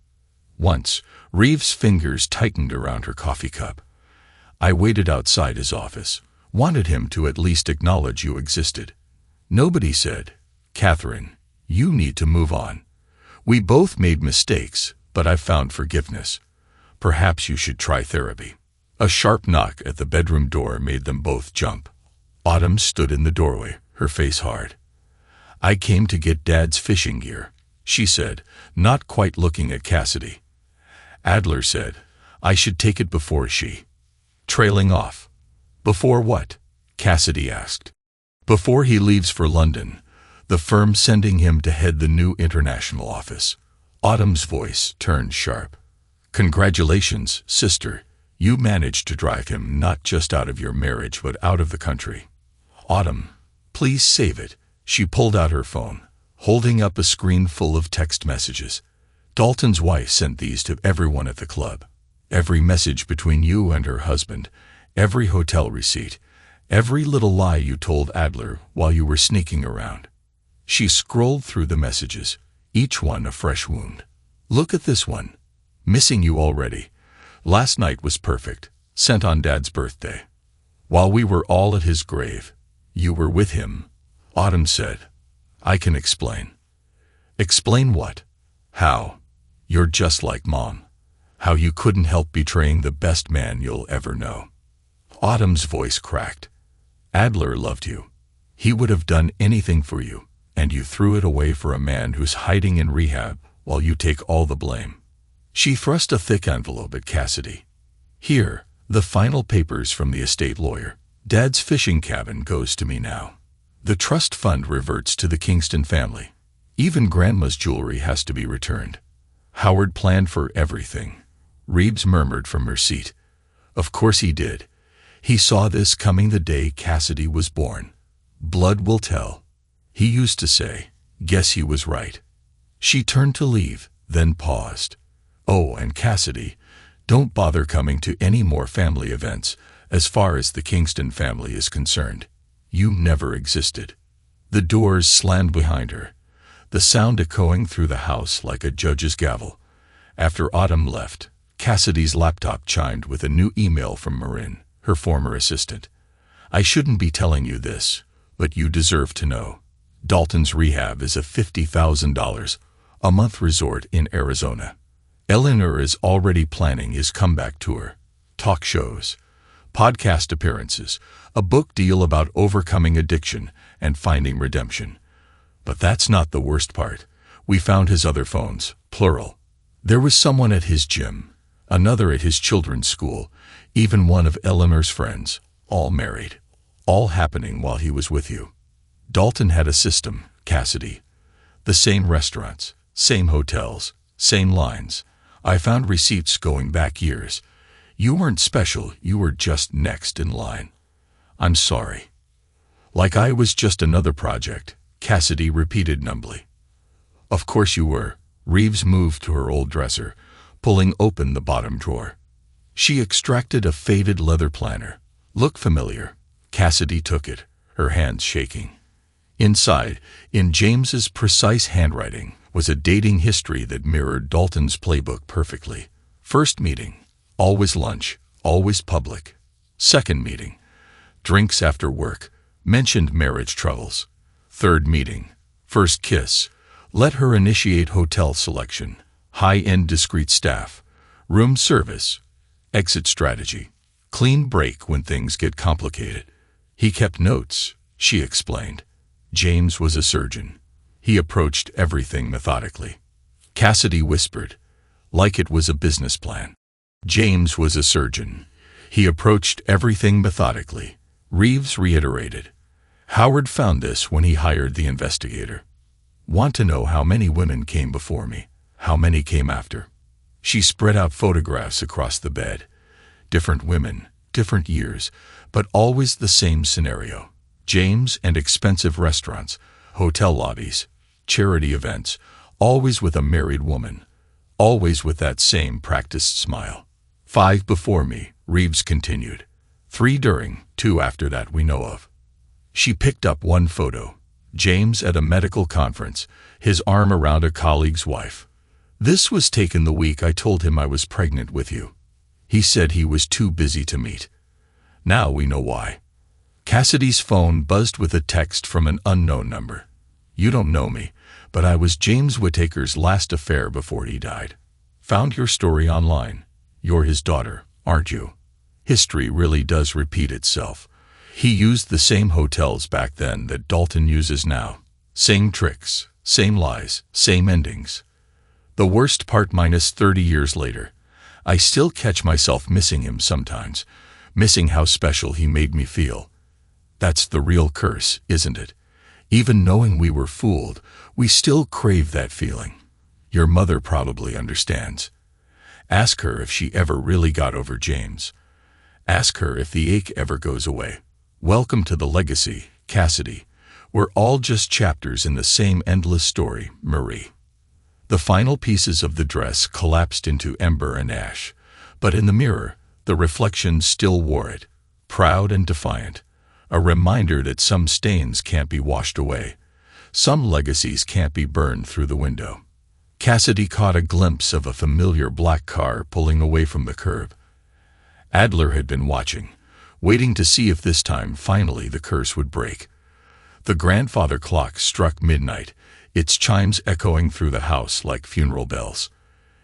Once, Reeves' fingers tightened around her coffee cup. "I waited outside his office, wanted him to at least acknowledge you existed. Nobody said, 'Catherine, you need to move on. We both made mistakes, but I've found forgiveness. Perhaps you should try therapy.'" A sharp knock at the bedroom door made them both jump. Autumn stood in the doorway, her face hard. "I came to get Dad's fishing gear," she said, not quite looking at Cassidy. Adler said, "I should take it before she." Trailing off. "Before what?" Cassidy asked. "Before he leaves for London, the firm sending him to head the new international office." Autumn's voice turned sharp. "Congratulations, sister. You managed to drive him not just out of your marriage but out of the country." "Autumn, please save it." She pulled out her phone, holding up a screen full of text messages. "Dalton's wife sent these to everyone at the club. Every message between you and her husband, every hotel receipt, every little lie you told Adler while you were sneaking around." She scrolled through the messages, each one a fresh wound. "Look at this one. Missing you already. Last night was perfect. Sent on Dad's birthday. While we were all at his grave, you were with him." Autumn said, "I can explain." "Explain what?" "How? You're just like Mom. How you couldn't help betraying the best man you'll ever know." Autumn's voice cracked. "Adler loved you. He would have done anything for you, and you threw it away for a man who's hiding in rehab while you take all the blame." She thrust a thick envelope at Cassidy. "Here, the final papers from the estate lawyer. Dad's fishing cabin goes to me now. The trust fund reverts to the Kingston family. Even Grandma's jewelry has to be returned." "Howard planned for everything," Reeves murmured from her seat. "Of course he did. He saw this coming the day Cassidy was born. Blood will tell. He used to say, Guess he was right. She turned to leave, then paused. Oh, and Cassidy, don't bother coming to any more family events. As far as the Kingston family is concerned, you never existed. The doors slammed behind her, the sound echoing through the house like a judge's gavel. After Autumn left, Cassidy's laptop chimed with a new email from Marin, her former assistant. I shouldn't be telling you this, but you deserve to know. Dalton's rehab is a $50,000 a month resort in Arizona. Eleanor is already planning his comeback tour, talk shows, podcast appearances, a book deal about overcoming addiction and finding redemption. But that's not the worst part. We found his other phones, plural. There was someone at his gym, another at his children's school, even one of Eleanor's friends, all married. All happening while he was with you. Dalton had a system, Cassidy. The same restaurants, same hotels, same lines. I found receipts going back years. You weren't special, you were just next in line. I'm sorry. Like I was just another project, Cassidy repeated numbly. Of course you were. Reeves moved to her old dresser, pulling open the bottom drawer. She extracted a faded leather planner. Look familiar. Cassidy took it, her hands shaking. Inside, in James's precise handwriting, was a dating history that mirrored Dalton's playbook perfectly. First meeting, always lunch, always public. Second meeting, drinks after work, mentioned marriage troubles. Third meeting, first kiss, let her initiate hotel selection, high-end discreet staff, room service, exit strategy, clean break when things get complicated. He kept notes, she explained. James was a surgeon. He approached everything methodically. Cassidy whispered, like it was a business plan. James was a surgeon. He approached everything methodically. Reeves reiterated. Howard found this when he hired the investigator. Want to know how many women came before me? How many came after? She spread out photographs across the bed. Different women, different years, but always the same scenario. James and expensive restaurants, hotel lobbies, charity events, always with a married woman, always with that same practiced smile. 5 before me, Reeves continued. 3 during, 2 after that we know of. She picked up one photo. James at a medical conference, his arm around a colleague's wife. This was taken the week I told him I was pregnant with you. He said he was too busy to meet. Now we know why. Cassidy's phone buzzed with a text from an unknown number. You don't know me, but I was James Whittaker's last affair before he died. Found your story online. You're his daughter, aren't you? History really does repeat itself. He used the same hotels back then that Dalton uses now. Same tricks, same lies, same endings. The worst part, minus 30 years later, I still catch myself missing him sometimes, missing how special he made me feel. That's the real curse, isn't it? Even knowing we were fooled, we still crave that feeling. Your mother probably understands. Ask her if she ever really got over James. Ask her if the ache ever goes away. Welcome to the legacy, Cassidy. We're all just chapters in the same endless story, Marie. The final pieces of the dress collapsed into ember and ash, but in the mirror, the reflection still wore it, proud and defiant, a reminder that some stains can't be washed away, some legacies can't be burned through the window. Cassidy caught a glimpse of a familiar black car pulling away from the curb. Adler had been watching, waiting to see if this time finally the curse would break. The grandfather clock struck midnight, its chimes echoing through the house like funeral bells.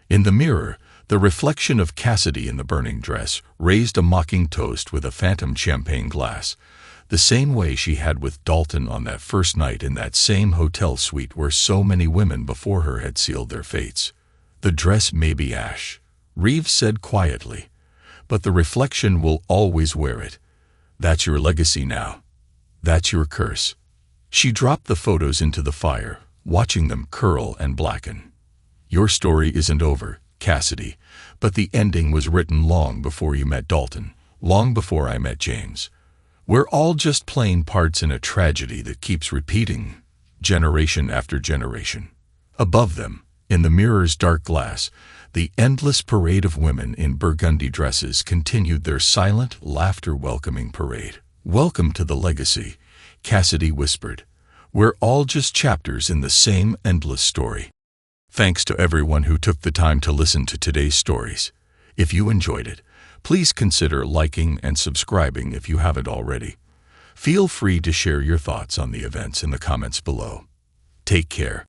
In the mirror, the reflection of Cassidy in the burning dress raised a mocking toast with a phantom champagne glass, the same way she had with Dalton on that first night in that same hotel suite where so many women before her had sealed their fates. The dress may be ash, Reeves said quietly, but the reflection will always wear it. That's your legacy now. That's your curse. She dropped the photos into the fire, watching them curl and blacken. Your story isn't over, Cassidy, but the ending was written long before you met Dalton, long before I met James. We're all just playing parts in a tragedy that keeps repeating. generation after generation. Above them, in the mirror's dark glass, the endless parade of women in burgundy dresses continued their silent, laughter-welcoming parade. "Welcome to the legacy," Cassidy whispered. "We're all just chapters in the same endless story." Thanks to everyone who took the time to listen to today's stories. If you enjoyed it, please consider liking and subscribing if you haven't already. Feel free to share your thoughts on the events in the comments below. Take care.